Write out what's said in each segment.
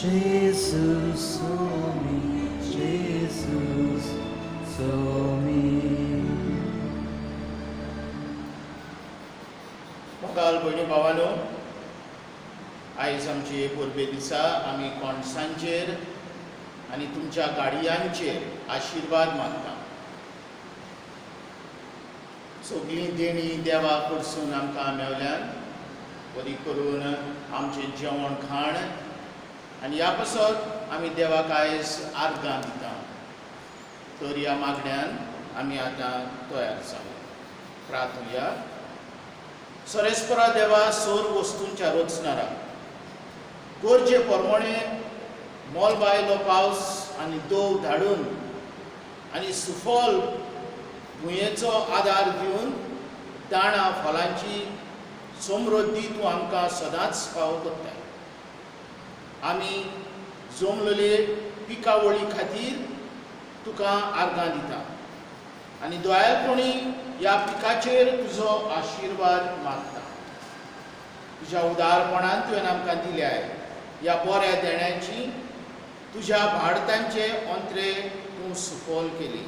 Jesus, show me. Jesus, show me. मोगाल भयणी भावानो, आयज आमचे परबे दिसा आमी कोणसांचेर आनी तुमच्या गाडयांचेर आशिर्वाद मागता. सगळी देणी देवा कडसून आमकां मेवल्यान बरी करून आमचें जेवण खाण आनी ह्या पासत आमी देवाक आयज आर्गां दिता. तर ह्या मागण्यान आमी आतां तयार जावया. प्रार्थुया. सरेस्परा देवा, सोर वस्तूंच्या रचणारा, गरजे प्रमाणे मोल बायलो पावस आनी दोव धाडून आनी सुफल भुंयेचो आदार दिवन दाणां फळांची समृद्धी तूं आमकां सदांच फावो करताय. आमी जमलेले पिकावळी खातीर तुका आर्गां दिता आनी दोळ्यापणी ह्या पिकाचेर तुजो आशिर्वाद मागता. तुज्या उदारपणान तुवें आमकां दिल्याय ह्या बऱ्या देण्याची तुज्या भारतांचे अंत्रे तूं सुफल केली.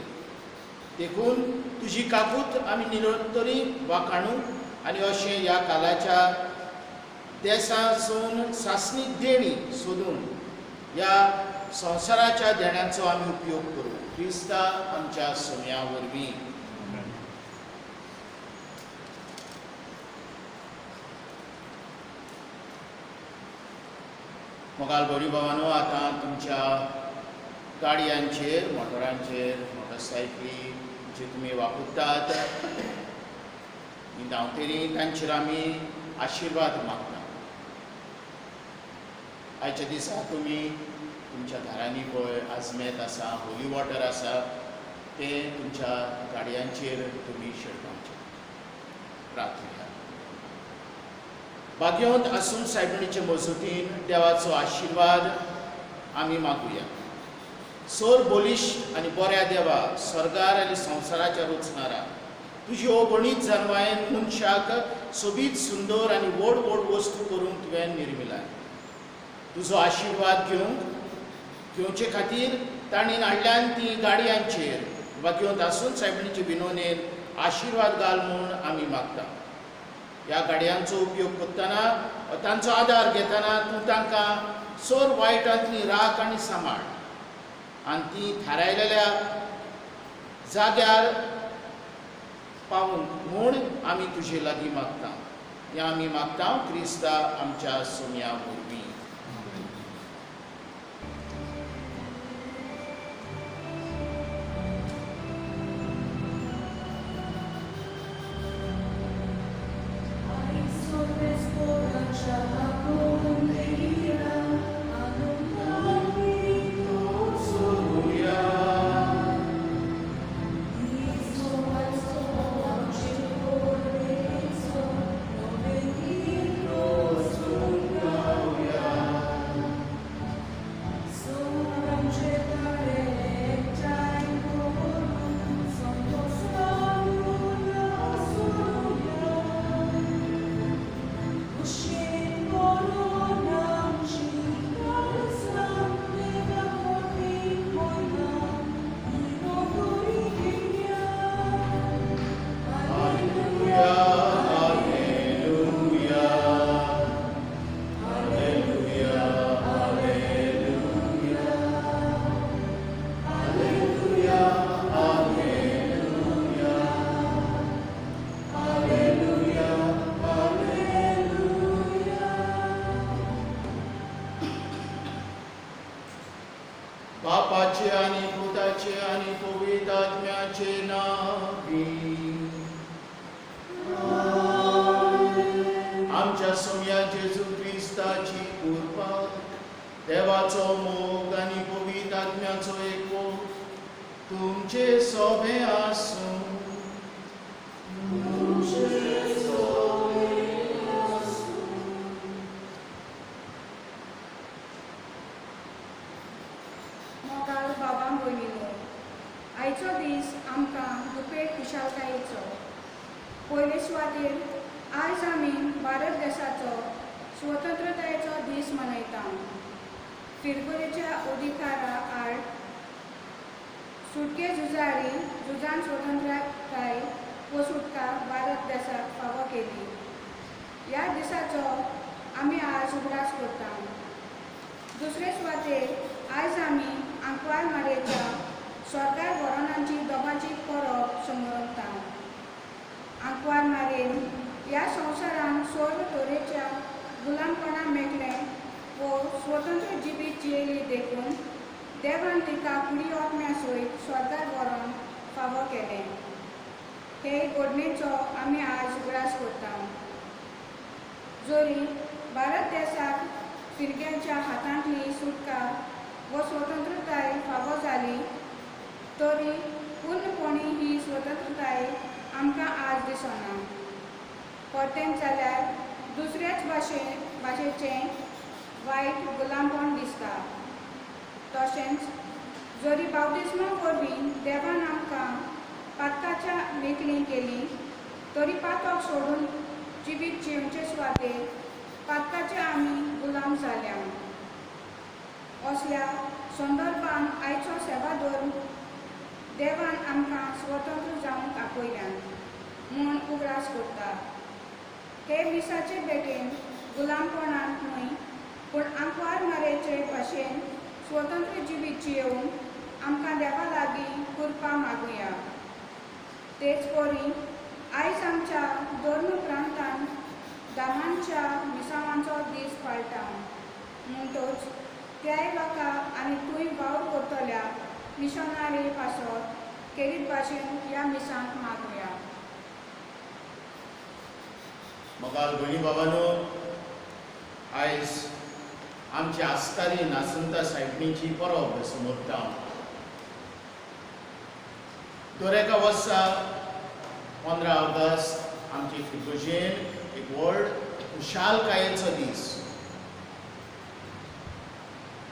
देखून तुजी काकूत आमी निरंतरी वाखाणू आनी अशें ह्या कालाच्या देशांसून सासणीक देणी सोदून ह्या संवसाराच्या देण्यांचो आमी उपयोग करूं. क्रिस्ता आमच्या सोम्या वरवीं. मोगाल भयणी भावानो, आतां तुमच्या गाडयांचेर, मोटरांचेर, मोटरसायकली जे तुमी वापरतात धांवतेरी तांचेर आमी आशिर्वाद मागता. आयच्या दिसा तुमी तुमच्या घरांनी पळय आजमेत आसा, होली वॉटर आसा, तें तुमच्या गाडयांचेर तुमी शिडपाचें. प्रार्थना. भाग्यवंत आसून सायबिणीचे मजतीन देवाचो आशिर्वाद आमी मागुया. सोर बोलिश्ट आनी बऱ्या देवा, स्वर्गार आनी संवसाराच्या रचणारा, तुजी अगणीत जानवायेन मनशाक सोबीत सुंदर आनी व्हड व्हड वस्तू करून तुवें निर्मिलाय. तुजो आशिर्वाद घेवचे खातीर ताणीन हाडल्यान ती गाडयांचेर भाग्यवंत आसून सायबिणीचे विनोनेन आशिर्वाद घाल म्हूण आमी मागता. ह्या गाडयांचो उपयोग करतना, तांचो आदार घेतना तूं तांकां सोर वायटांतली राख आनी सांबाळ आनी ती थारायलेल्या जाग्यार पावूंक म्हूण आमी तुजे लागीं मागता. हें आमी मागता क्रिस्ता आमच्या सोम्या वरवीं. बापाचे आनी पुताचे आनी पवित्र आत्म्याचे नावी. आमच्या सोम्या जेजू क्रिस्ताची कृपा, देवाचो मोग आनी पवित्र आत्म्याचो एकवो तुमचे सोबे आसूं. मोगाळ बाबां भयणीनो, आयचो दीस आमकां दुपेट खुशालकायेचो. पयले सुवातेर आयज आमी भारत देशाचो स्वतंत्रतायेचो दीस मनयता. फिरगोरेच्या अधिकारा आड सुटके झुजान स्वतंत्रताय व सुटका भारत देशाक फावो केली. ह्या दिसाचो आमी आज उगडास करता. दुसरे सुवातेर आयज आमी आंकवार मारयेच्या सरकार वरणांची दोगांची परब संगता. आंकवार मारयेन ह्या संवसारान सर्व तरेच्या गुलामपणा मेकलें व स्वतंत्र जिवीत जियेली देखून देवान तिका कुडी ओतम्या सयत स्वर्गार व्हरोन फावो केलें. हे घडणेचो आमी आज उगडास करता. जोरी भारत देशाक फिरग्यांच्या हातांतली सुटका व स्वतंत्रताय फावो जाली, तरी पूर्णपणी ही स्वतंत्रताय आमकां आज दिसना. परतेन जाल्यार दुसऱ्याच भाशेचें वायट गुलामपण दिसता. तशेंच जरी बावटिजमा वरवीं देवान आमकां पातकाच्या मेकळीं केली, तरी पातक सोडून जिवीत जिवचे सुवातेर पातकाचे आमी गुलाम जाल्या. असल्या संदर्भान आयचो सेवादोर देवान आमकां स्वतंत्र जावंक आपयल्या म्हूण उगडास करता. हे मिसाचे भेटेन गुलामपणांत न्हय, पूण आंकवार मारयेचे भाशेन स्वतंत्र जिवीत जियोवन आमकां देवा लागीं कृपा मागुया. तेच परी आयज आमच्या धर्म प्रांतान दामांच्या मिसावांचो दीस पाळटा. म्हणटच त्याय लोकां आनी थंय वावर करतल्या मिशनारी पासत केरीत भाशेन ह्या मिसांक मागुया. मोगाल भयणी बाबांनो, आयज आमची आस्तारी नासंता सायबिणीची परब समोरता. दर एका वर्सा 15 ऑगस्ट आमचे फिरगोशेन एक व्हड खुशालकायेचो दीस.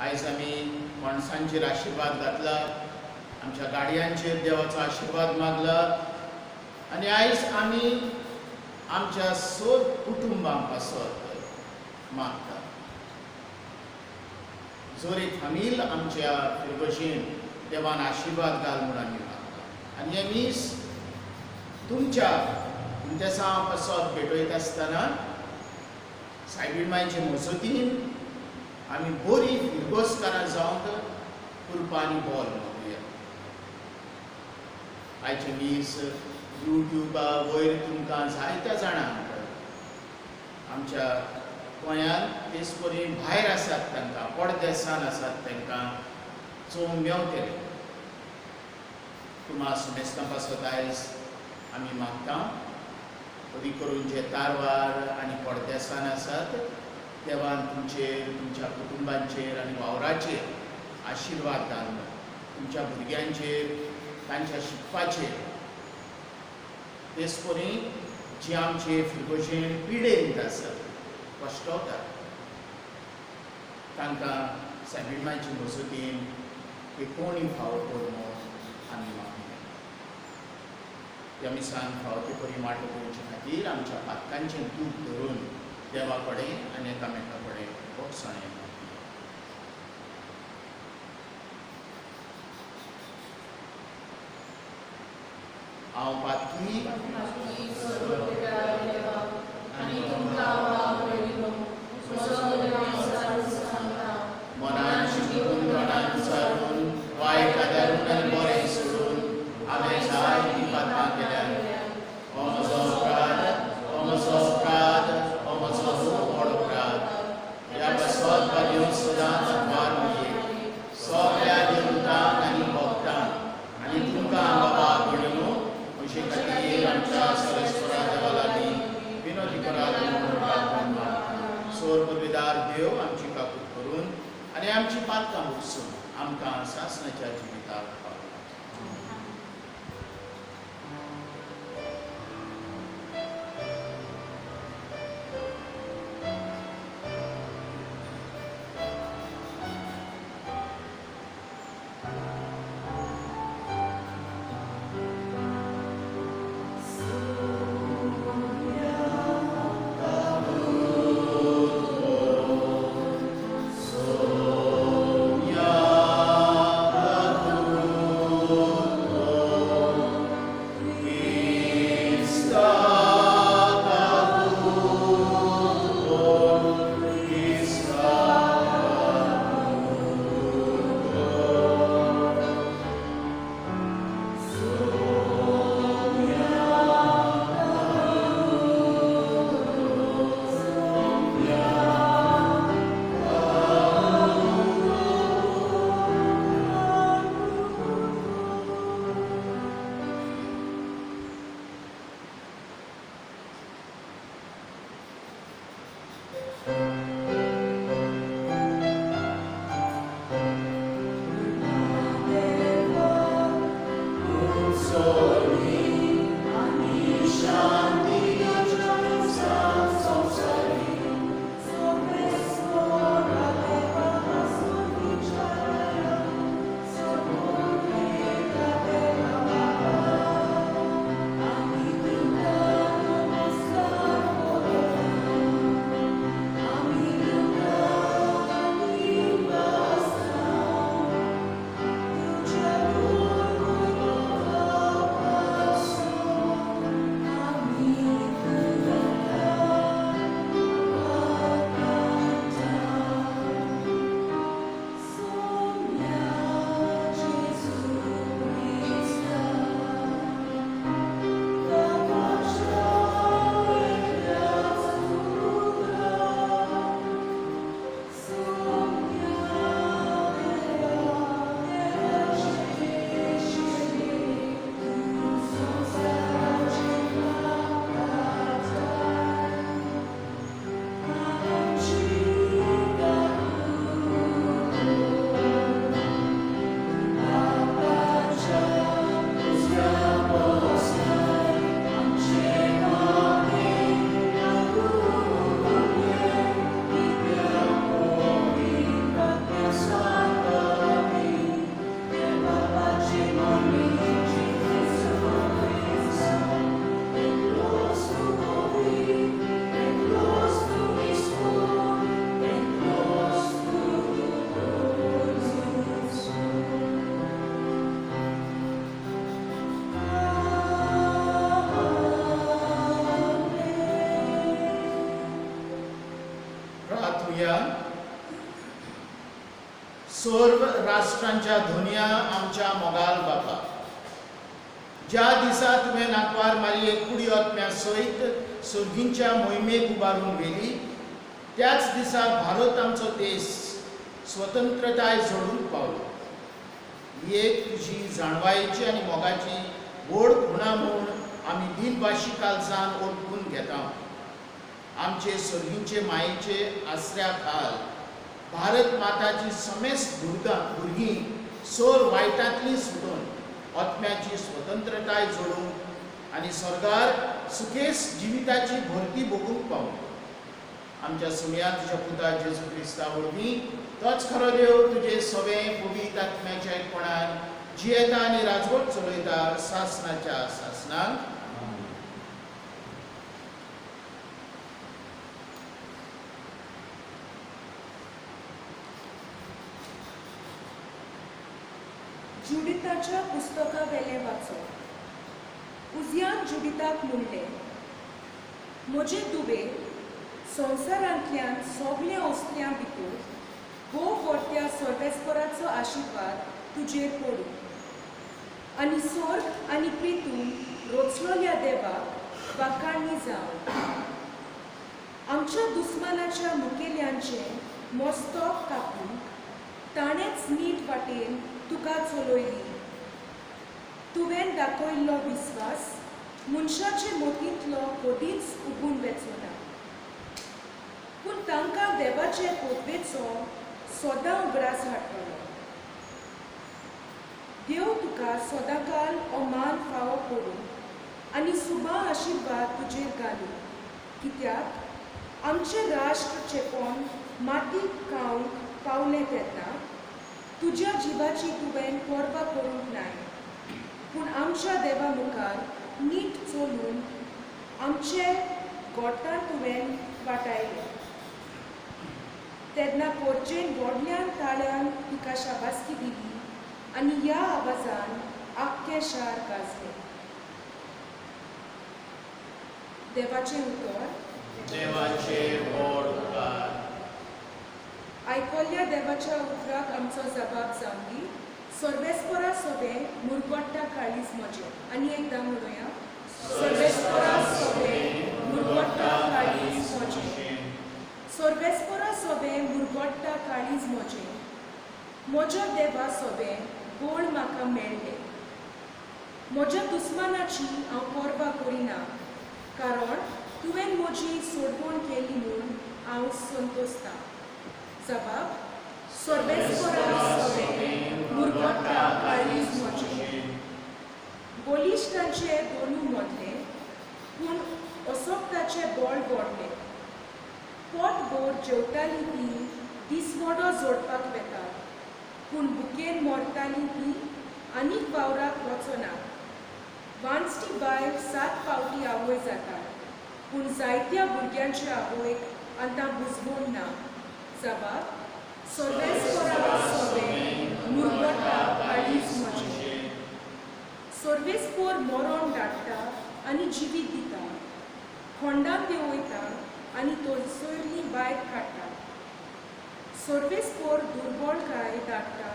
आयज आमी माणसांचेर आशिर्वाद घातला, आमच्या गाडयांचेर देवाचो आशिर्वाद मागला आनी आयज आमी आमच्या सर कुटुंबां पासत मागता. जोरी थामील आमच्या फिरगोशेन देवान आशिर्वाद घाल म्हूण आमी मागता. आनी हे मीस तुमच्या पासत भेटयत आसतना सायबीण मजतीन आमी बरी फिरगोसकारां जावंक कृपा आनी बोल मागुया. आयचे मीस यूट्यूबा वयर तुमकां जायत्या जाणांक आमच्या गोंयांत तेच परी भायर आसात तांकां, परदेसान आसात तांकां चोवंक मेवतलें. तुमास मेस्तां पासत आयज आमी मागता अदी करून जे तारवार आनी परदेसान आसात, देवान तुमचेर, तुमच्या कुटुंबांचेर आनी वावराचेर आशिर्वाद घालून तुमच्या भुरग्यांचेर, तांच्या शिकपाचेर. तेच परी जी आमचे फिरगोशेन पिडेंत आसात, कश्टवतात, तांकां सायबीणमांची मजतीन एक कोणी फावो कर म्हूण आमी मागुया. ह्या मिसान फावो ते परी वांटो घेवचे खातीर आमच्या पातकांचें दूख धरून देवा कडेन आनी एकामेका कडेन भोगसाणें मागुया. हांव पातकी मनान शिकून तोंडान विचारून वायट आदारून आनी बरें सोडून हांवें जायतीं पातकां केल्यात. हो म्हजो अपराध, हो म्हजो अपराध, हो म्हजो खूब व्हड अपराध. ह्या बसत बाजून सदांच आंकवार मारये सगळ्या देवतांक आनी भक्तांक आनी तुमकां बाबा भयणीनो अशे खातीर आमच्या सरस्वता देवा लागीं विनोदी करात म्हूण प्रार्थना मागता. सोर पदवीदार देव आमची काकूट करून आनी आमची पातकां उकसून आमकां सासणाच्या जिविताक पावय. So म्हणुया. सर्व राष्ट्रांच्या धोनिया आमच्या मोगाल बापा, ज्या दिसा तुवें नाकवार मारयेक कुडी ओतम्या सयत सर्गींच्या मोहिमेक उबारून व्हेली, त्याच दिसा भारत आमचो देश स्वतंत्रताय जोडूंक पावलो. ही एक तुजी जाणवायेची आनी मोगाची व्हड खुणा म्हूण आमी दिलभाशी काळजान ओळखून घेता. आमचे सर्गींचे मायेचे आसऱ्या खाल भारत माताची समेस्त भुरगीं सोर वायटांतली सुटून ओतम्याची स्वतंत्रताय जोडूंक आनी स्वर्गार सुखेस जिविताची भरती भोगूंक पावली. आमच्या सुमया तुज्या पुता जेजू क्रिस्ता वरवीं तोच खरो देव तुजे सवें पवित्र आत्म्याच्या एकपणान जियेता आनी राजवट चलयता सासणाच्या सासणाक. जुडिताच्या पुस्तका वेले वाचप. उजियान जुडिताक म्हणले, म्हजे तुवे संवसारांतल्यान सगळे वस्तूं भितर भोव व्हडट्या सर्वेस्पराचो आशिर्वाद तुजेर पडूं आनी स्वर्ग आनी पृथ्वी रोचलोल्या देवाक वाखाणणी जावं. आमच्या दुस्मानाच्या मुखेल्यांचे मस्तक कापून ताणेच नीट वाटेन तुका चलयली. तुवें दाखयल्लो विस्वास मनशाचे मतींतलो कधीच उबून वेचो ना, पूण तांकां देवाचे पोतवेचो सदां उगडास हाडटलो. देव तुका सदांकाल हो मान फावो करूं आनी सुमा आशिर्वाद तुजेर घालूं, कित्याक आमचें राष्ट्र चेपोन मातीक खावंक पावलें तेन्ना तुज्या जिवाची तुवें पर्वा करूंक नाय, पूण आमच्या देवा मुखार नीट चलून आमचे गोठां तुवें वाटायलें. तेन्ना पोरचेन व्हडल्यान ताळ्यान तिका शाबासकी दिली आनी ह्या आवाजान आख्खें शार गाजलें. देवाचें उतर. देवाचे व्हड उपकार. आयकल्ल्या देवाच्या उतराक आमचो जबाब जावंदी. सर्वेस्परा सोबे मुरगोट्टा काळीज म्हजे. आनी एकदां म्हणुया, सर्वेस्परा सोबे मुरगोट्टा काळीज म्हजे. सर्वेस्परा सोबे मुरगोट्टा काळीज म्हजे. म्हज्या देवा सोबे बोळ म्हाका मेळ्ळे. म्हज्या दुस्मानाची हांव पर्वा करिना, कारण तुवें म्हजी सोडवण केली म्हूण हांव संतोसतां. जबाब. सर्वेस्परा सोबे मुरगोट्टा काळीज म्हजे. बलिश्टांचे दोनू मोडले, पूण असोक्ताचे बळ गोडले. पोटभर जेवताली ती दिसमोडो जोडपाक वेतात, पूण भुकेन मरताली ती आनीक वावराक वचना. वांचटी बायल 7 फावटी आवय जाता, पूण जायत्या भुरग्यांच्या आवयक आतां बुजवण ना. जबाब. सर्वेस्परा सोबे मुरगोट्टा काळीज म्हजे. सर्वेस्पोर मरण धाडटा आनी जिवीत दिता, खोंडाक देंवयता आनी तोरसोयली भायर काडटा. सर्वेस्पोर दुर्बळकाय धाडटा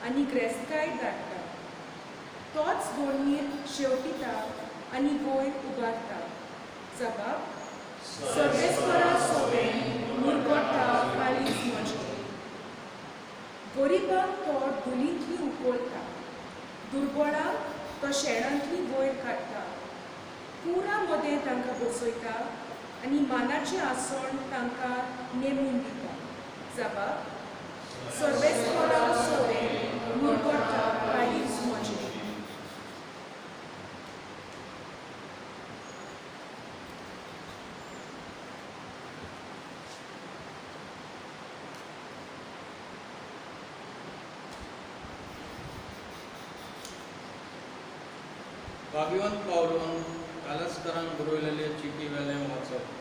आनी ग्रेस्तकाय धाडटा. तोच दोणीर शेवटिता आनी वयर उबारता. जबाब. सर्वेस्परा सोबे मुरगोट्टा काळीज म्हजे. गरीबांक तो धुलींतली उखलता, दुर्बळांक तो शेणांतली वयर काडटा. पुरा मदें तांकां बसयता आनी मानाचें आसण तांकां नेमून दिता. जबाब. सर्वेस्परा सोबे मुरगोट्टा काळीज म्हजे. भाग्यवंत पावलोन कालस्करान बरयलेले चिटी वेलें वाचप.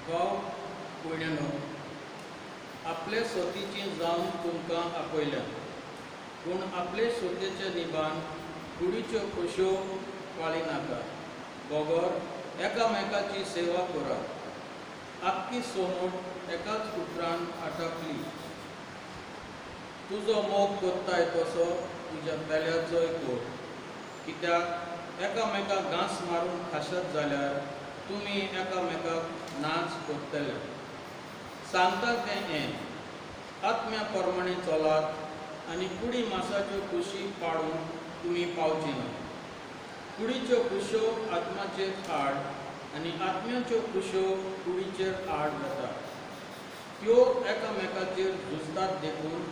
भाव भयण्यांनो, आपले स्वतीची जावन तुमकां आपयल्या, पूण आपले स्वतेचे निबान कुडीच्यो खोश्यो पाळी नाका. बोगोर एकामेकाची सेवा करात. आख्खी सोनोट एकाच उतरान आटपली. तुजो मोग कोत्ताय तसो तुज्या पेल्याचोय कोत. कित्याक एकामेकाक घांस मारून खाशत जाल्यार तुमी एकामेकाक नाच कोत्तले. सांगता तें हें, आत्म्या प्रमाणे चलात आनी कुडी मासाच्यो कुशी पाडून तुमी पावची ना. कुडीच्यो कुश्यो आत्म्याचेर आड आनी आत्म्याच्यो कुश्यो कुडीचेर आड जाता. त्यो एकामेकाचेर झुजतात देखून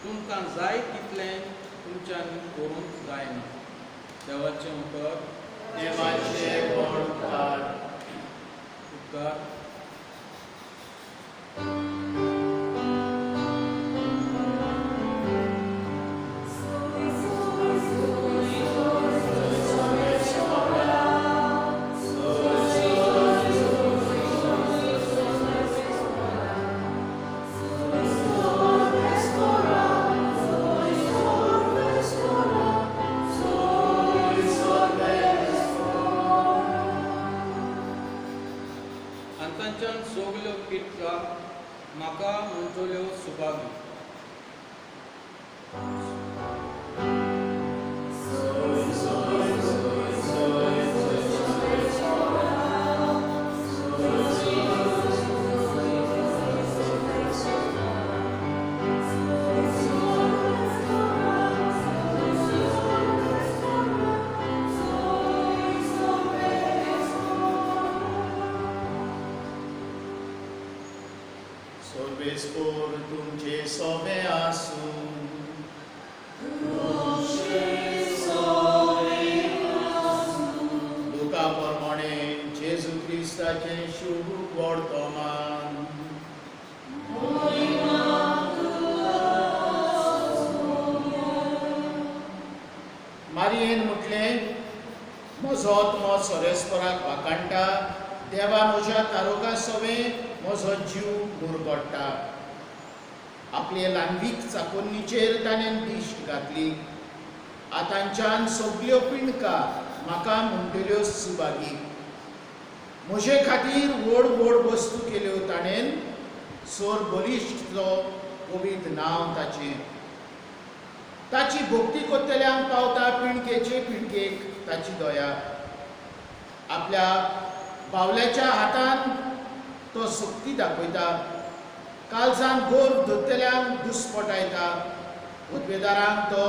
तुमकां जाय तितलें तुमच्यांनी करूंक जायना. देवाचें उतर. देवाचे गोडकार. उपकार. अंतांच्यान सोगल्यो किटका म्हाका म्हणटल्यो सुभागी. सोर्बेस्पोर तुमचे सोबे आसूं. लुका प्रमाणे जेजू क्रिस्ताचें शुभ वर्तमान. मारयेन म्हटलें, म्हजो आत्मो सोरेस्पराक वाकाणटा. देवा म्हज्या तारोका सोवे म्हजो जीव मुरगोडटा. आपले ल्हानवीक चाकोन्नीचेर ताणें दिश्ट घातली. आतांच्यान सगल्यो पिणकां म्हाका म्हणटल्यो सुभागी. म्हजे खातीर व्हड व्हड वस्तू केल्यो ताणें. सोर बलिश्टचो पवित्र नांव ताचें. ताची भक्ती कोत्तल्यांक पावता पिणकेचे पिणकेक ताची दया. आपल्या बावल्याच्या हातान तो सक्ती दाखयता. काळजान गोर धरतल्यांक दुस्पटायता. उद्वेदारांक तो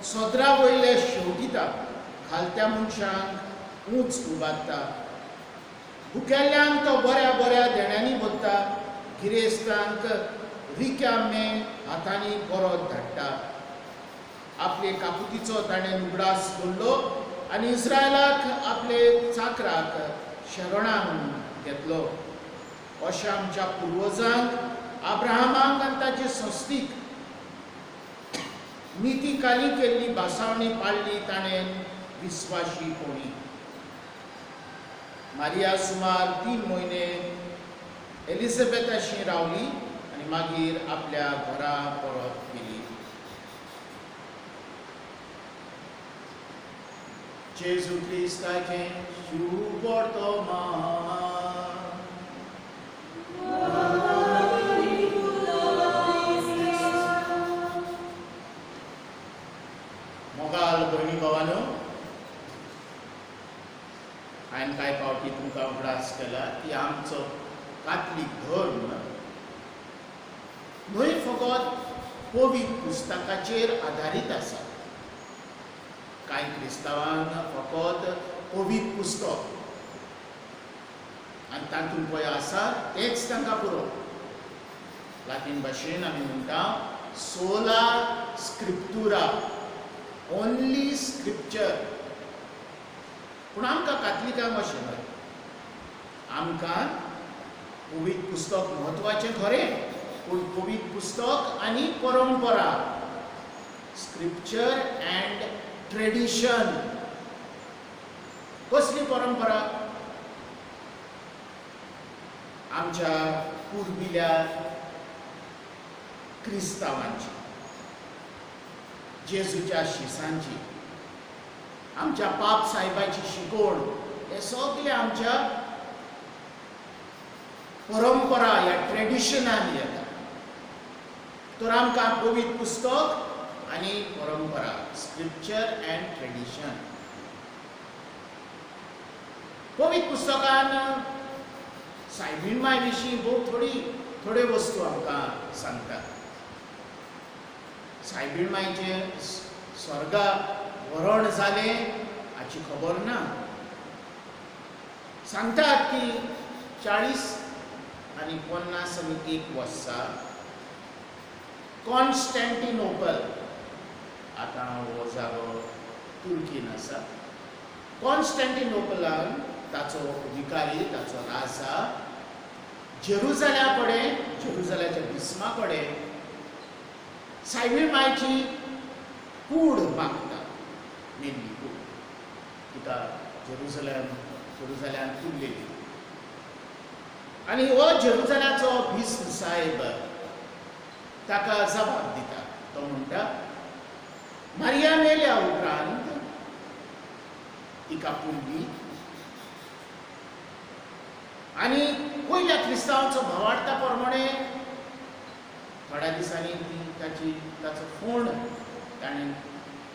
सदरा वयले शेवटिता. खालत्या मनशांक उंच उबारता. भुकेल्ल्यांक तो बऱ्या बऱ्या देण्यांनी भरता. गिरेस्तांक रिकामे हातांनी परत धाडटा. आपले काकुतीचो ताणें उगडास केल्लो आनी इस्रायलाक आपले चाकराक शरणान घेतलो. अशें आमच्या पुर्वजांक अब्राहमाक आनी ताचे संस्थीक नितीकाली केल्ली भासावणी पाळली ताणें विस्वाशीपणी. मारिया सुमार 3 म्हयने एलिझाबेथाशी रावली आनी मागीर आपल्या घरा परत गेली. जेजू क्रिस्ताचें शुभ वर्तमान. मोगाल भयणी भावानो, हांवें कांय फावटी तुमकां उगडास केला की आमचो कातलीक धर्म न्हय फकत पवित्र पुस्तकाचेर आदारीत आसा. कांय क्रिस्तांवांक फकत पवित्र पुस्तक आनी तातूंत पळय आसा तेंच तांकां पुरो. लातीन भाशेन आमी म्हणटा सोला स्क्रिप्टुरा, ओन्ली स्क्रिप्चर. पूण आमकां कातलिकांक अशें न्हय. आमकां पवित्र पुस्तक म्हत्वाचें खरें, पूण पवित्र पुस्तक आनी परंपरा, स्क्रिप्चर अँड ट्रेडिशन. कसली परंपरा? आमच्या पुर्विल्या क्रिस्तांवांची, जेजूच्या शिसांची, आमच्या पाप साहेबाची शिकवण, हे सगळे आमच्या परंपरा ह्या ट्रेडिशनान येता. तर आमकां पवित्र पुस्तक आनी परंपरा, स्क्रिप्चर अँड ट्रेडिशन. पवित्र पुस्तकान सायबीण माय विशीं थोड्यो वस्तू आमकां सांगतात. सायबीण मायचें स्वर्गाक व्हरण जालें हाची खबर ना. सांगतात की 40 आनी 51 वर्सां कॉन्स्टँटिनोपल, आतां हो जागो तुर्कीन आसा, कॉन्स्टँटिनोपलान ताचो अधिकारी, ताचो राजा जेरुजाल्या कडेन, जेरुजाल्याच्या बिस्मा कडेन सायबीण मायची कूड मागता, मेनली कूड, तिका जेरुजाल्यान तुल्लेली. आनी हो जेरुजाल्याचो बिस्म साहेब ताका जबाब दिता. तो म्हणटा मारिया मेल्या उपरांत तिका पुल्ली आनी पयल्या क्रिस्तांवांचो भावार्था प्रमाणे थोड्या दिसांनी ताचो फोंड ताणें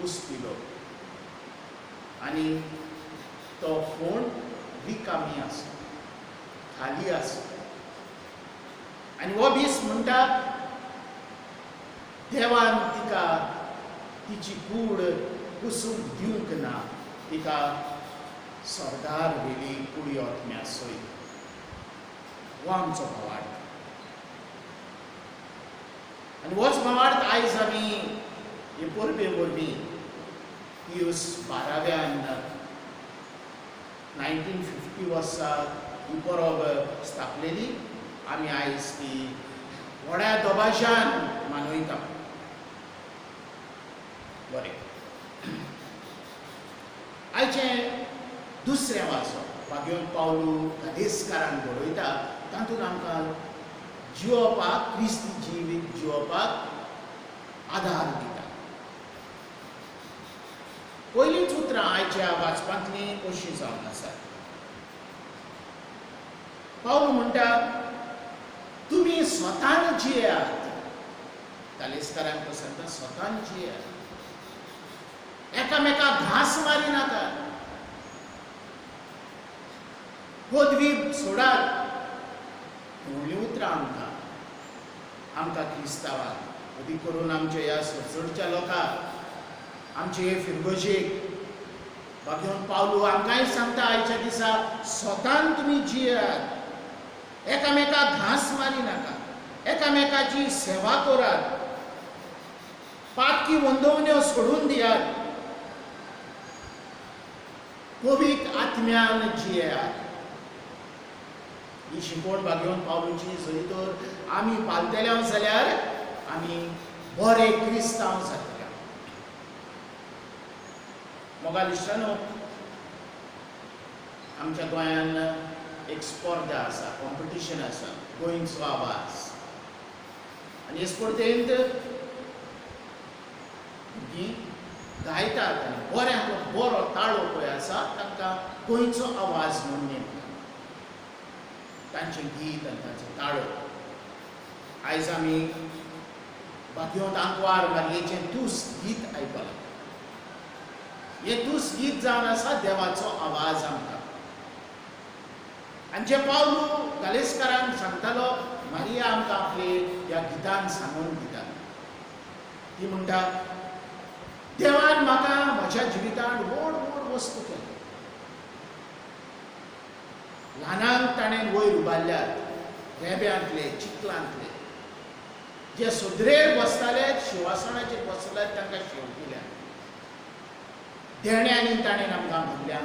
पुसपिलो आनी तो फोंड रिकामी आसा, खाली आसा. आनी हो बीस म्हणटा देवान तिका तिची कूड पुसूंक दिवंक ना, तिका सरदार वेली कुडयोतम्या सयत. हो आमचो भावार्थ. आनी होच भावार्थ आयज आमी हे परबे वरवीं पियूस 12व्यान 1950 वर्सा ही परब स्थापलेली. आमी आयज ती व्हड्या दबाज्यान मनयता. बरें, आयचें दुसरें वाचप वाग्योन पावलू कादेसकारान बरयता. तातूंत आमकां जिवपाक, क्रिस्ती जिवीत जिवपाक आदार दिता. पयलींच उतरां आयच्या वाचपांतलीं अशीं जावन आसात. पावलू म्हणटा तुमी स्वतान जियेयात. कालेस्कारांक सांगता स्वतान जियेयात, एकामेकाक घास मारी नाकात, पदवी सोडात. व्हडलीं उतरां आमकां क्रिस्तांवांक, अदी करून आमच्या ह्या सडसडच्या लोकांक, आमचे हे फिरगोजेक वाग्योन पावलू आमकांय सांगता आयच्या दिसा स्वतान तुमी जियेयात, एकामेकाक घास मारी नाका, एकामेकाची सेवा करात, पातकी वंदवण्यो सोडून दियात, पवित्र आत्म्यान जियेयात. ही शिकवण वाग्योन पावलूची जरी तर आमी पालतले जाल्यार आमी बरे क्रिस्तांव जातले. मोगालिश्टानो, आमच्या गोंयान एक स्पर्धा आसा, कॉम्पिटिशन आसा, गोंयचो आवाज. आनी हे स्पर्धेंत भुरगीं गायतात आनी बऱ्यांत बरो ताळो पळय आसा तांकां गोंयचो आवाज म्हणून नेमता. तांचें गीत आनी तांचो ताळो. आयज आमी वाग्योन आंकवार मारयेचें तुस गीत आयकलां. हें तुस गीत जावन आसा देवाचो आवाज आमकां. आनी जे पावलू कालेस्कारांक सांगतालो मारिया आमकां आपले ह्या गितान सांगून दिता. ती म्हणटा देवान म्हाका म्हज्या जिवितांत व्हड व्हड वस्तू केल्यो. ल्हानांक ताणें वयर उबारल्यात, रेब्यांतले, चिखलांतले, जे सुद्रेर बसताले, शिवासणाचेर बसले तांकां शेव दिल्या. देण्यांनी ताणें आमकां भरल्या.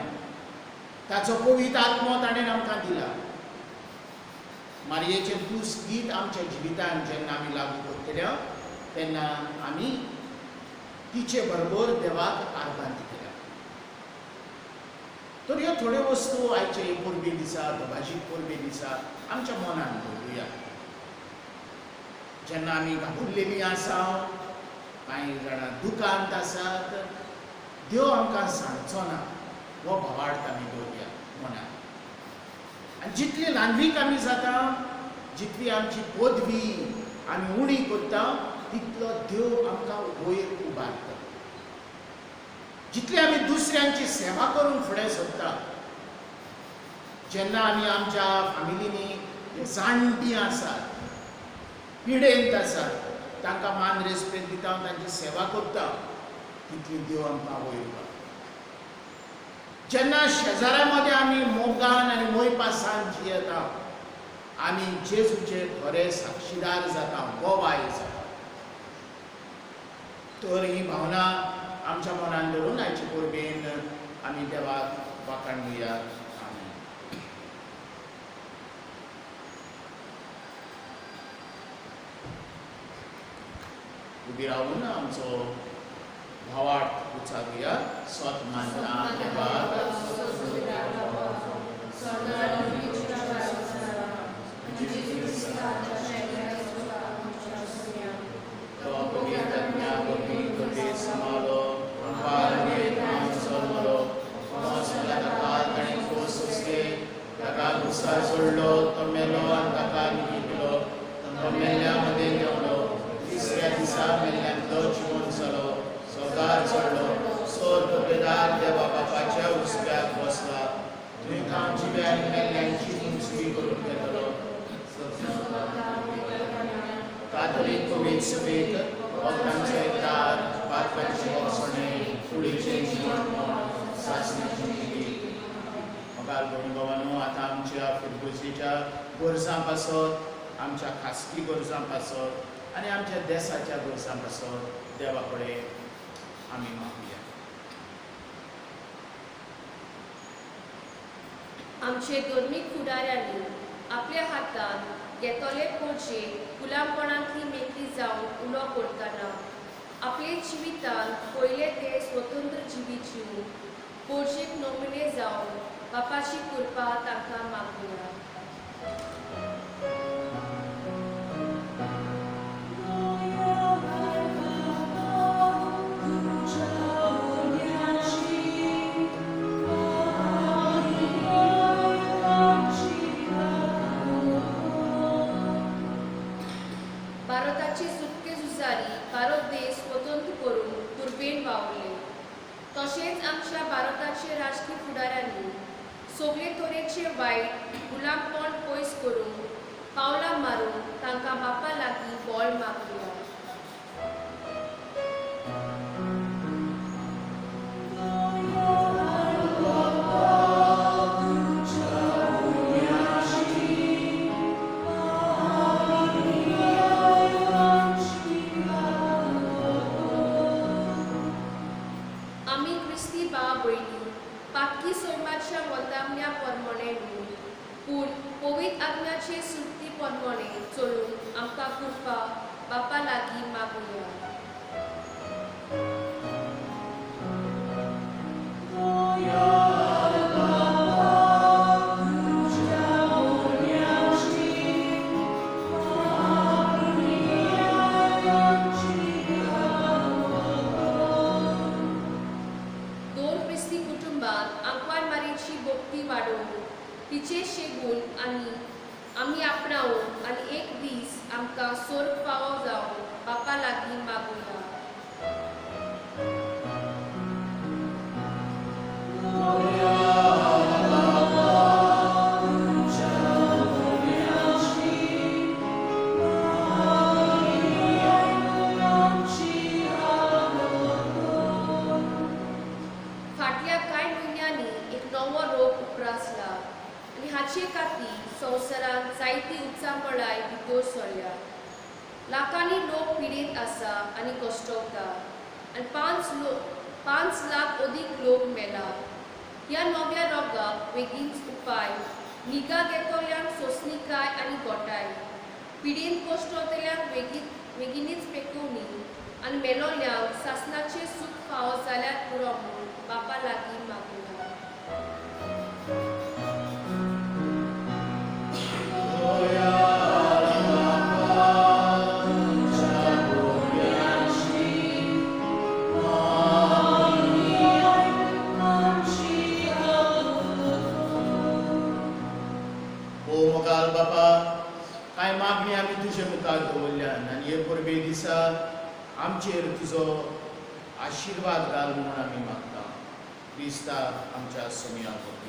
ताचो पवित्र आत्मो ताणें आमकां दिला. मारयेचें तुस गीत आमच्या जिवितांत जेन्ना आमी लागू करतले तेन्ना आमी तिचे बरोबर देवाक आर्गांती केल्या. तर ह्यो थोड्यो वस्तू आयचे परबे दिसा, दबाजीक परबे दिसा आमच्या मनान दवरुया. जेन्ना आमी घाबरलेलीं आसा, कांय जाणां दुखांत आसात, देव आमकां सांडचो ना हो भावार्थ आमी दवरुया मनान. आनी जितली ल्हानवीक आमी जाता जितली आमची पदवी आमी उणी करता तितलो देव आमकां वयर उबारता. जितली आमी दुसऱ्यांची सेवा करून फुडें सरता, जेन्ना आमी आमच्या फामिलींनी जाणटीं आसात, पिडेंत आसात, तांकां मान रेस्पेद दिता, तांची सेवा करता, तितली देव आमकां वयर उबारता. जेन्ना शेजाऱ्या मदें आमी मोगान आनी मोयपासान जियेता, आमी जेजूचे खरे साक्षीदार जाता, बोवाय जाता. तर ही भावना आमच्या मनान धरून आयचे परबेन आमी देवाक वाखाणुया. आमेन. उबी रावून आमचो भावार्थ उचारुया. स्वत मानता देवाक सोडलो तो मेलो आनी ताका न्हिदलो, तो मेल्ल्यामध्ये देंवलो, तिसऱ्या दिसा मेल्ल्यांतलो जिवंत जालो, स्वर्गार चडलो, स्वर्ग बेदार देवा बापाच्या उजव्याक बसला, थंय हांव जिव्यान मेल्ल्यांची उंचवी करून घेतलो. कातोलीक पवीत सभेक भक्तांचो एकठार, पातळांचे वचणे, फुडेचे जीवन, सासणेची जिवीत. मोगाल भयणी भावांनो, आतां आमच्या फिरगुजेच्या गरजां पासत, आमच्या खासगी गरजां पासत आनी आमच्या देशाच्या गरजां पासत देवा कडेन आमी मागुया. आमचे धर्मीक फुडाऱ्यांनी आपल्या हातान घेतले पोरचे गुलामपणांतली मेकळी जावन उलो करतना आपले जिवितान पयले ते स्वतंत्र जिवीत जिवन पोरचेक नोमिने जावन बापाची कृपा तांकां मागुया. भारताची सुटके झुजारी भारत देश स्वतंत्र करून पूर्वेन वावरले. तशेंच आमच्या भारताचे राजकीय फुडाऱ्यांनी सगळे तरेचे वायट गुलामपण पयस करून पावलां मारून तांकां बापा लागीं बळ मागुया. आमी क्रिस्ती भाव भयणी पातकी सैमाच्या वंदामण्या परमणे न्हू, पूण पवित्र आत्म्याचे सुरती परमणे चलून आमकां कृपा बापा लागीं मागुया. तिचे शेगून आनी आमी आपणावून आनी एक दीस आमकां स्वर्ग फावो जावन बापा लागीं मागुया. फाटल्या कांय म्हयन्यांनी एक नवो रोग उप्रासला आनी हाचे खातीर संवसारांत जायती उचापळाय भितर सरल्या. लाखांनी लोक पिडीत आसा आनी कश्टवता आनी 5 लाख अदीक लोक मेला. ह्या नव्या रोगाक बेगीनच उपाय, निगा घेतल्यांक सोंसणीकाय आनी गोठाय, पिडीन कश्टवतल्यांक बेगीनीच पेकोवणी आनी मेलोल्यांक सासणाचें सूख फावो जाल्यार पुरो म्हूण बापा लागीं मागुया. मागणी आमी तुजे मुखार दवरल्यान आनी हे परबे दिसा आमचेर तुजो आशिर्वाद घाल म्हणून आमी मागता. क्रिस्ता आमच्या सुमया वरवीं.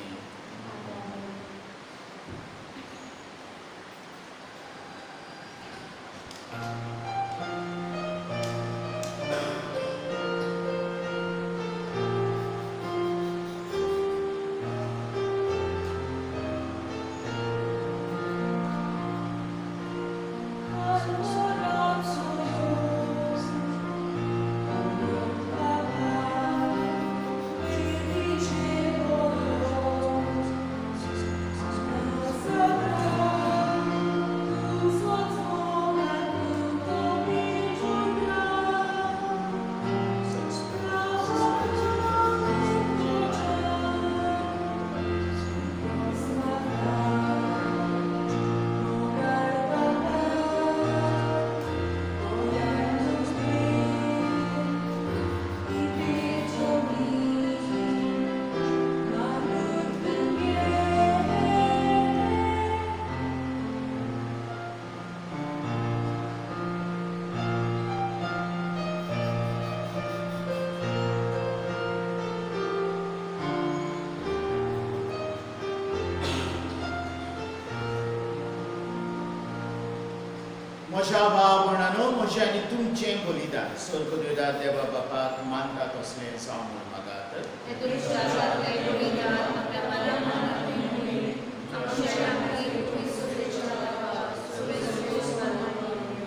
म्हज्या भावणानो म्हजें आनी तुमचें बलिदान स्वर्गदेवता देवा बापाक मानता तसलें जावं म्हूण मागात. हे दुरुस्तासारकें बलिदान आपल्या मनामध्ये आमच्या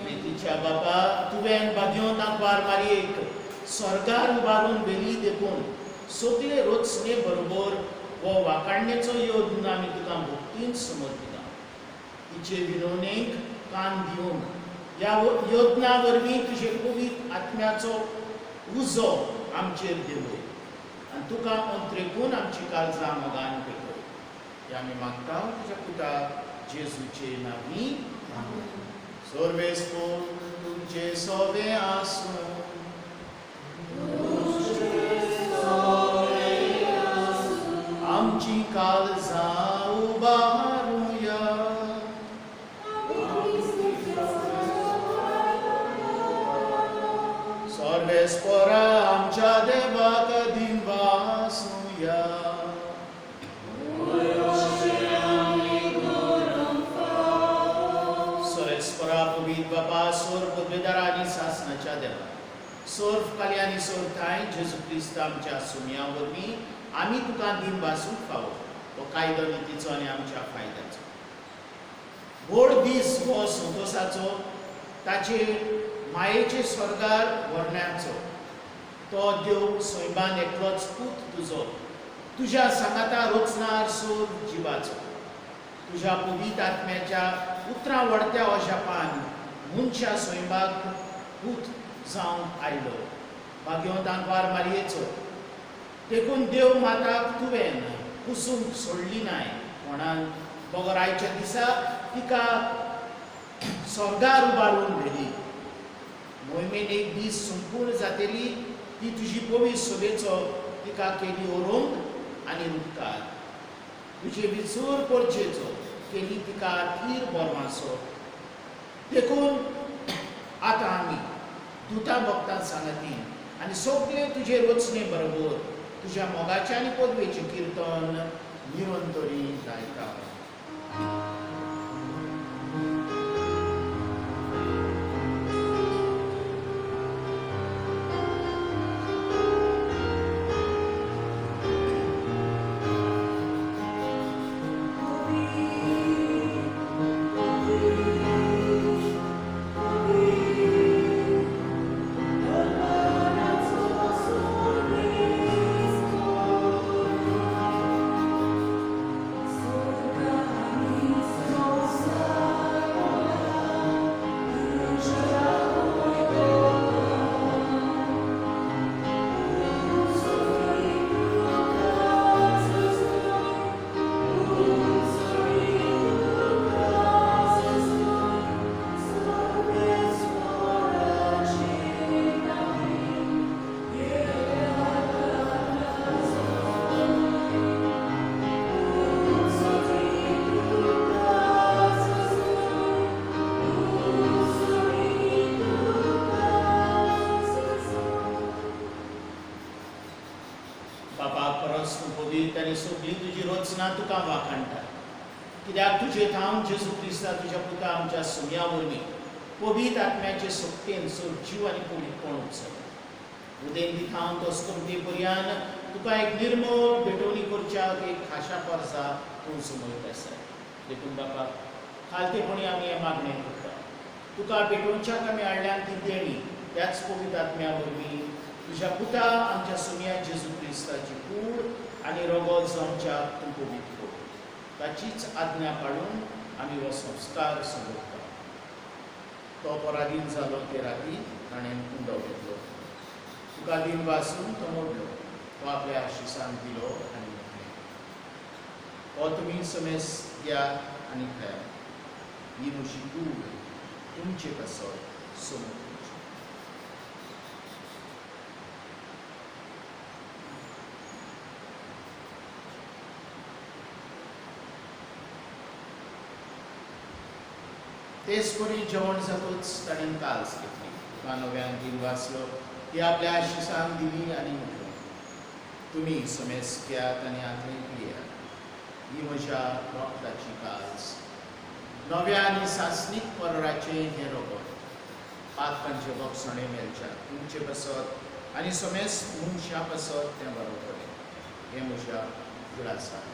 प्रितीच्या बापा तुवें बागयो नांकवार मारयेक स्वर्गार उबारून वेली देखून सगळे रोचणे बरोबर हो वाकाणणेचो योद्न आमी तुका भक्तीन समर्पिता. तिचे विनवणेक कान दिवन ह्या योजना वरवीं तुजे पवित्र आत्म्याचो उजो आमचेर देवय आनी तुका अंतरेकून आमची काळजां मोगान पेटय. हें आमी मागता तुज्या पुता जेजूचे नांवी. सर्वेस्पोर तुमचे सोबे आसूं. आमची काळजां उबारूया. सर्वेस्पोरा आमच्या देवाक दिनवासूया. सर्वेस्पोरा पवित्र बापा सोर पदवेदार आनी सासणाच्या देवा सोर्फ काली आनी सोरताय जेजू क्रिस्त आमच्या सुमया वरवीं आमी तुका दिनवासूंक फावो हो कायदो नितीचो आनी आमच्या फायद्याचो. व्हड दीस हो संतोशाचो ताचे मायेचे स्वर्गार व्हरण्याचो तो देव सोयबान एकलोच पूत तुजो तुज्या सांगाता रोचणार सोर जिवाचो तुज्या पवित्र आत्म्याच्या उतरां वडत्या ओशापान मनशा सोयबाक पूत जावंक आयलो. भाग्यो दांकवार मारयेचो देखून देव माताक तुवें कुसूंक सोडली नाय म्हणून बोगोरायच्या दिसा तिका स्वर्गार उबारून व्हेली. मोहिमेन एक दीस संपूर्ण जातली ती तुजी पवित्र सभेचो तिका केली ओरोंग आनी उपकार. तुजे विचूर परचेचो केली तिका थीर बोरमासो. देखून आतां आमी दुता भक्तां सांगाती आनी सगळे तुजे रचने बरोबर तुज्या मोगाचें आनी पदवेचें किर्तन निरंतरी गायता. Sorga वस्तू पवित्र आनी सगळी तुजी रचना तुका वाखाणटा कित्याक तुजे थांव जेजू क्रिस्ता तुज्या पुता आमच्या सुम्या वरवीं पवित्र आत्म्याचे सक्तीन जीव आनी पवित्रपण उपसता उदेन दिथांव तो स्कंते पर्यान तुका एक निर्मळ भेटवणी करच्याक एक खाशा परसा तूं समयत आसा देखून बापा खालतेपणी आमी हें मागणें करता तुका भेटोवच्याक आमी हाडल्यान ती देणी त्याच पवित्र आत्म्या वरवीं तुज्या पुता आमच्या सुम्या जेजू क्रिस्ताची कूड आनी रगत जमच्याक तूं पवित्र कर ताचीच आज्ञा पाळून आमी हो संस्कार समजता तो पराधीन जालो ते राती ताणें कुंडो घेतलो तुका दिन वाचून तो मोडलो तो आपल्या आशिसान दिलो आनी म्हटलें हो तुमी समेस घ्या आनी खाया ही म्हजी कूड तुमचे कसत समज तेच परी जेवण जातूच ताणें काल्स घेतली तुका नव्यान दिन वाचलो ती आपल्या आशिसान दिली आनी म्हटलें तुमी समेस घेयात आनी आतले पियेयात ही म्हज्या रोगताची काल्स नव्या आनी सासणीक परराचें हें रगत पातकांचे भक्षणे मेलच्या तुमचे कसत आनी समेस मनशा कसत तें बरोबर हें म्हज्या गुलासा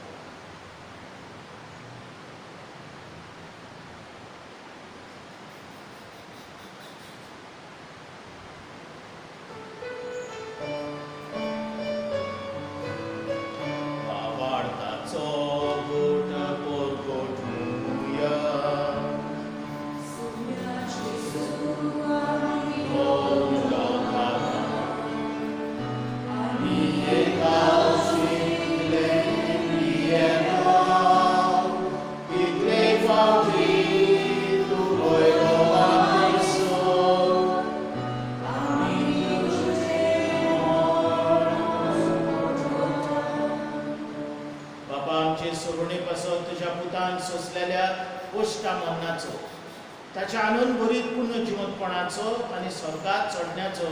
ताच्या आनंद भरीत पूर्ण जिवंतपणाचो आनी स्वर्गात चडण्याचो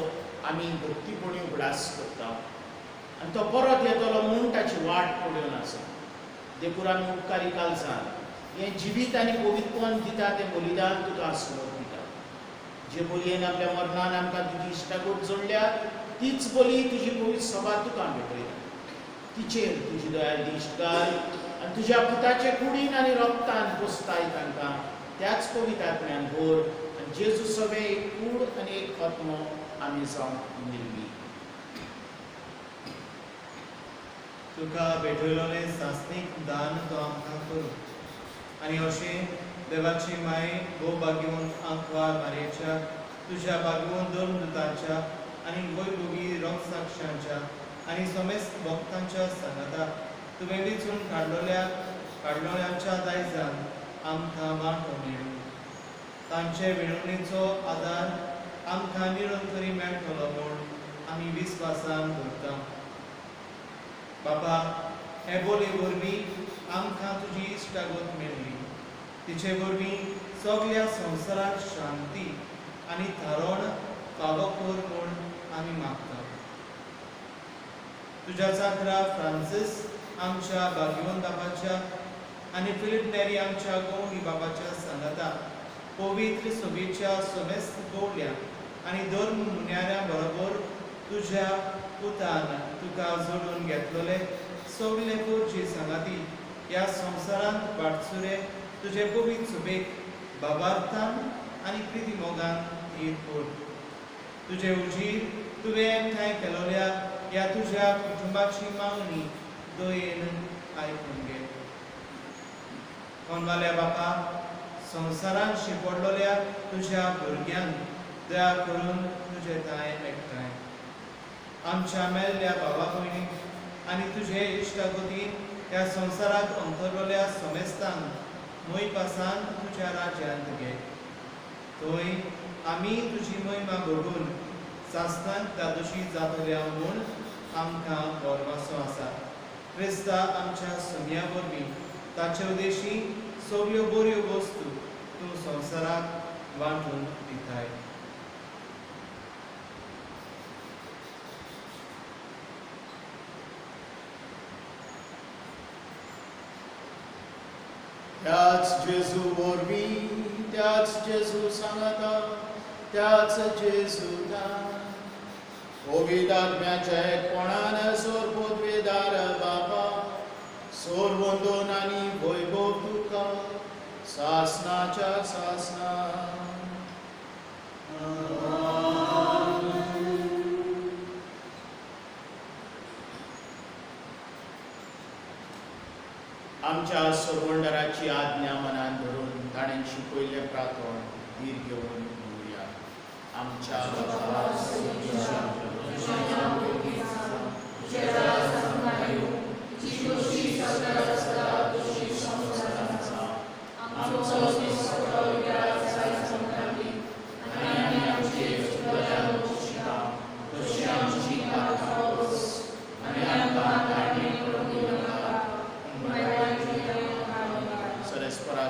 आमी भक्तीपणी उगडास करता आनी तो परत येतलो म्हूण ताची वाट पळोवन आसा देखून आमी उपकारी कालसान हें जिवीत आनी पवित्रपण दिता तें बलिदान तुका समर्प दिता जे बलयेन आपल्या मरणान आमकां तुजी इश्टागोट जोडल्या तीच बली तुजी पवित्र सभा तुका भेटयता तिचेर तुजी दयाल दिश्ट घाल आनी तुज्या पुताचे कुडीन आनी रोगतान पोसताय तांकां त्याच पवित्र आत्म्यान भर आनी जेजू सभे एक कूड आनी एक आत्मो आमी जावन निर्मी तुका भेटयलोले सासणीक दान तो आमकां करूं आनी अशें देवाची माय भोव भाग्यवंत आंकवार मारयेच्या तुज्या भाग्यवंत दोन दुतांच्या आनी वैभोगी रोग साक्षांच्या आनी समेस्त भक्तांच्या सांगाता तुवें वेंचून काडलोल्यांच्या दायजान आमकां वांटो मेळ्ळो तांचे वेळणेचो आदार आमकां निरंतरी मेळटलो म्हूण आमी विस्वासान धरता बाबा हे बोले वरवीं आमकां तुजी इश्टागत मेळ्ळी तिचे वरवीं सगळ्या संवसाराक शांती आनी थारोण फावो कर म्हूण आमी मागता तुज्या चाकरा फ्रांसीस आमच्या भाग्यवंत बाबाच्या आनी फिलिप नेरी आमच्या गवंडी बाबाच्या सांगाता पवित्र सभेच्या समेस्त गवळ्या आनी दर मुन्याऱ्या बरोबर तुज्या पुतान तुका जोडून घेतलोले सगळे गोरचे सांगाती ह्या संवसारांत वाटसुरे तुजे पवित्र सभेक बाबार्थान आनी प्रिती मोगान हीर कर तुजे उजीर तुवें एकठांय केलोल्या ह्या तुज्या कुटुंबाची मागणी दयेन आयकून घे कोणवाल्या बापा संवसारांत शिपडलोल्या तुज्या भुरग्यांक दया करून तुजे ताय एकठांय आमच्या मेल्ल्या भावा भयणीक आनी तुजे इश्टागतीन ह्या संवसाराक अंतरलोल्या समेस्तांक मोय पासान तुज्या राज्यांत घे थंय आमी तुजी महिमा घडोवन सासणांत दादोशी जातल्या म्हूण आमकां बोरवासो आसा क्रिस्ता आमच्या सुम्या वरवीं ताचे उद्देशी सगळ्यो बऱ्यो वस्तू तूं संवसाराक वांटून दिताय त्याच जेजू वरवीं त्याच जेजू सांगता त्याच जेजूदान पवित्र आत्म्याच्या एकपणान सोर पदवेदार बाबा सोर वंदन आनी वैभव तुका सासनाच्या सासना आमच्या सोरवंडराची आज्ञा मनान धरून ताणें शिकयल्लें प्रार्थन धीर घेवन उरया. आमच्या बाबा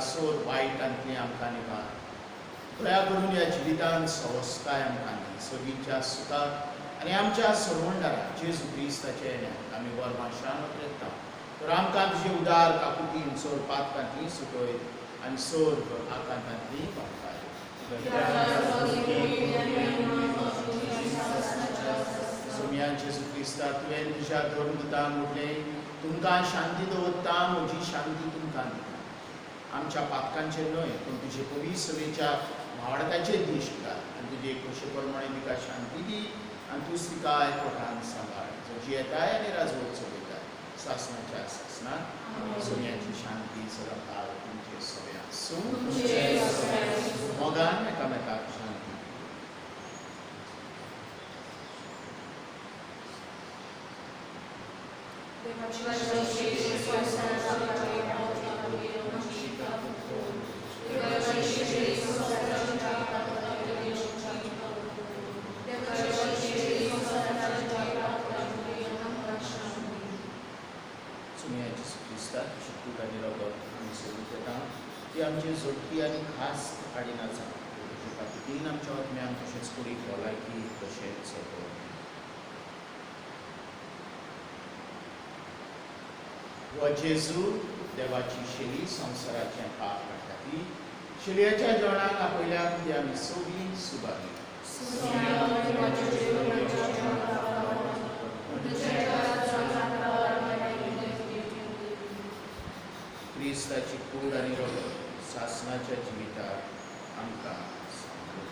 सोर वायटांतली आमकां निवार दया करून ह्या जिवितांत सवस्थाय आमकां दी. सगळींच्या सुखाक आनी आमच्या सोरवंडराक जेजू क्रिस्ताचे येण्याक आमी वरमाशान येता. तर आमकां तुजे उदार काकुतीन सोर पातकांतली सुटय आनी सोर आकांतांतली वाडपाय. सोम्या जेजू क्रिस्ता तुवें तुज्या धर्मदूतांक म्हटलें तुमकां शांती दवरता म्हजी शांती तुमकां दिता. आमच्या पातकांचेर न्हय पूण तुजे पवित्र सभेच्या वाडताचेर दिश्ट घाल आनी तुजे कशे प्रमाणे तिका शांती दी आनी तूं तिका एकवटान सांबाळ. तुजी येताय आनी राजवट चलयताय सासणाच्या सासणाक सोम्याची शांती सदांकाळ तुमचे सगळ्यांक सूं मोगान एकामेकाक शांती. ती आमची जोडपी आनी खास हाडीन आसा. तीन आमच्या आत्म्यांक तशेंच कुडी भलायकी तशेंच हो जेजू देवाची शेली संवसाराचें पाप काडटा ती शेलयेच्या जेवणाक आपयल्याक ती आमी सगळीं सुबारली. क्रिस्ताची कूड आनी रगत सासणाच्या जिविताक आमकां सांबाळून.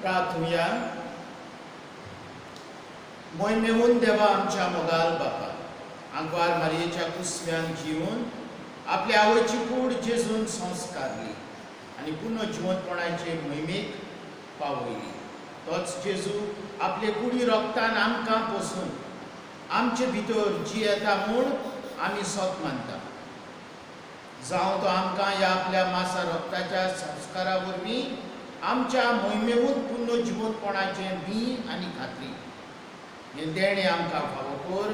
प्रार्थूया. मोहिमेहून देवा आमच्या मोगाल बापा, आंकवार मारयेच्या कुसव्यान जिवन आपल्या आवयची कूड जेजून संस्कारली आणि पुन्हा जिवंतपणाचे मोहिमेक पावयली. तोच जेजू आपले कुडी रोगतान आमकां पोसून आमचे भितर जी येता म्हूण आमी सोत मानता. जावं तो आमकां ह्या आपल्या मासा रोगताच्या संस्कारा वरवीं आमच्या मोहिमेहून पुन्हा जिवंतपणाचें बी आनी खात्री हें देणें आमकां फावो कर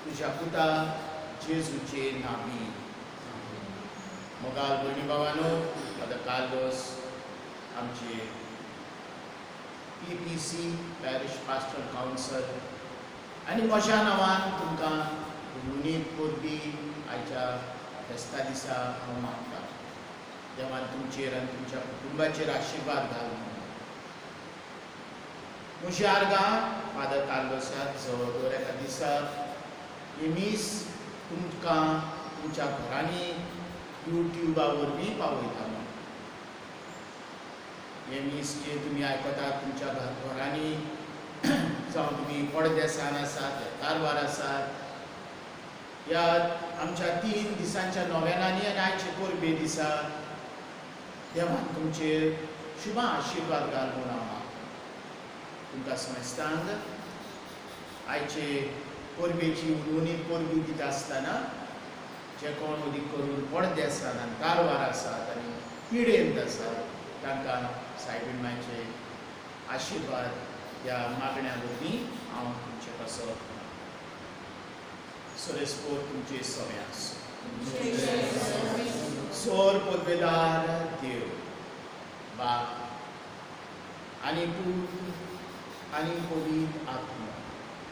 तुज्या पुता जेजूचे नांवी. मोगाल भयणी भावानो, फादर कार्लोस आमचे PPC पॅरिश पास्टल कावन्सल आनी म्हज्या नांवान तुमकां उर्मित कोरबी आयच्या फेस्ता दिसा हांव मागतां. देवान तुमचेर आनी तुमच्या कुटुंबाचेर आशिर्वाद घाल. म्हजी आर्गां फादर कार्लोसाक जवळ दवर एका दिसा नेमीच तुमकां तुमच्या घरांनी युट्यूबा वरवीं पावयता. नेमीच जे तुमी आयकतात तुमच्या घरांनी, जावं तुमी पडदेसान आसात, कारवार आसात, ह्या आमच्या 3 दिसांच्या नोवेनांनी आनी आयचे कोरबे दिसा देवान तुमचेर शुभ आशिर्वाद घाल म्हूण हांव मागतां. तुमकां समजतांग आयचे कोरबेची उर्वणीत कोरबी दिता आसतना जे कोण उदीक करून पडदे आसात आनी कारवार आसात आनी पिडेंत आसात तांकां सायबीण मांयचे आशिर्वाद ह्या मागण्या वरवीं हांव तुमचे पासत. सुरेस्पोर तुमचे सव्यास. सोर पोरबेदार देव बाप आनी पूत आनी पवित्र आत्मा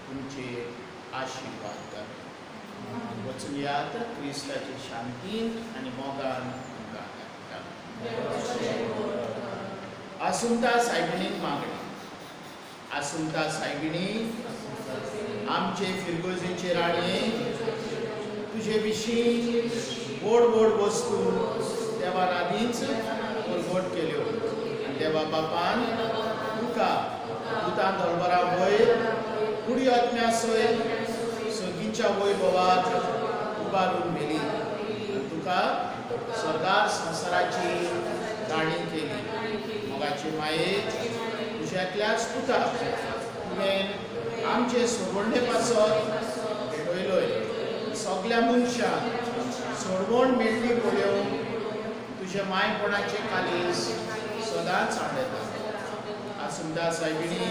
तुमचे आशिर्वाद कर. वचून यात क्रिस्ताचे शांतीन आनी मोगान तुमकां धाडटा. आसुंता सायबिणीक मागणी. आसुंता सायबिणी, आमचे फिरगोजेचे राणये, तुजे विशीं व्हड व्हड वस्तू देवान आदींच परगट केल्यो आनी देवा बापान तुका भुतान दरबारा वयर कुडी आत्म्या सयत सगीच्या वैभवात उबारून व्हेली आनी तुका सरदार संवसाराची राणी केली. मोगाचे मायेक तुज्या एकल्याच पुता तुवें आमचे सोडवणे पासत भेटयलोय. सगल्या मनशांक सोडवण मेळ्ळी पळोवन तुजे मायपणाचे कालीस सदांच आवडटा. आसुंदा सायबिणी,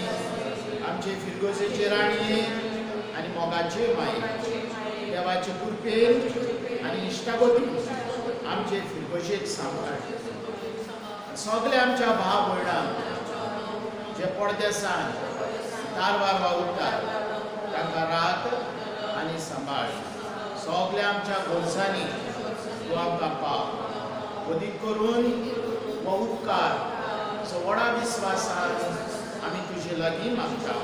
आमचे फिरगोजेचे राणये आनी मोगाचे माये, देवाचे कृपेन आनी इश्टागतीन आमचे फिरगोजेक सांबाळ. सगल्या आमच्या भाव भयणांक जे पडदेसान कारवार वावुरतात तांकां राख आनी सांबाळ. सगल्या आमच्या गोरसांनी तूं आमकां पाव. अदीक करून हो उपकार सो व्हडा विस्वासान आमी तुजे लागीं मागता.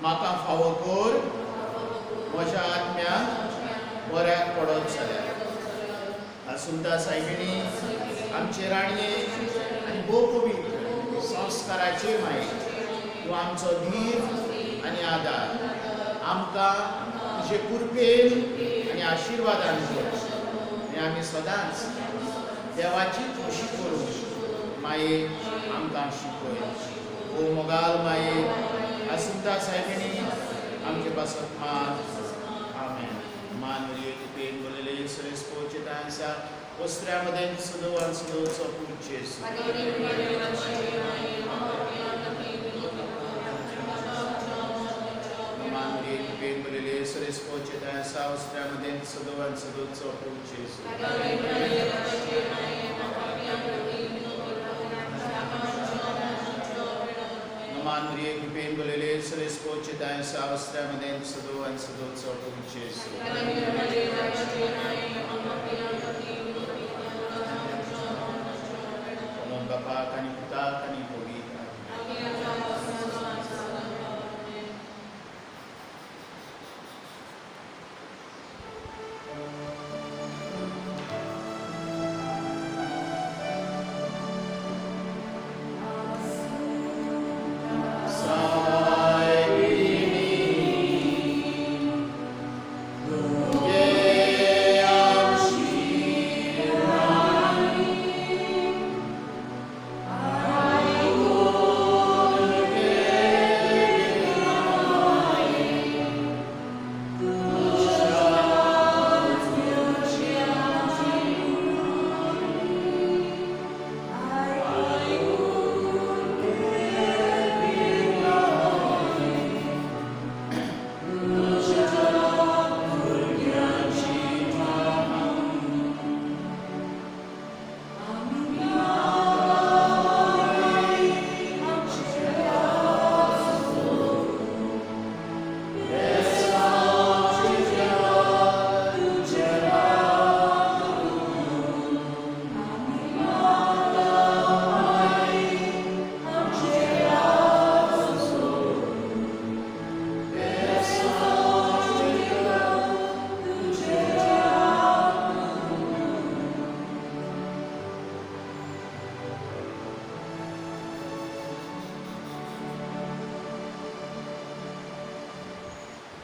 म्हाका फावो कर म्हज्या आत्म्याक बऱ्याक पडत जाल्यार. आसुंता सायबिणी, आमचे राणये आनी भोव पवित्र संस्काराचे माये, तूं आमचो धीर आनी आदार. आमकां तुजे कृपेन आनी आशिर्वादान कर आनी आमी सदांच देवाची खोशी करूं माये आमकां शिकय. ओ मोगाल माये, आसुंता सायबिणी आमचे पासत मान. आमेन. मान मरिये कृपेन भरलेले सुरेस्पोर चितांसा वस्त्र्यामध्ये सदोवान सदोचो पूज्य येसू. मान मरिये कृपेन भरलेले सुरेस्पोर चितांसा वस्त्र्यामध्ये सदोवान सदोचो पूज्य येसू. मान मरिये कृपेन भरलेले सुरेस्पोर चितांसा वस्त्र्यामध्ये सदोवान सदोचो पूज्य येसू. बापाक आनी पुताक आनी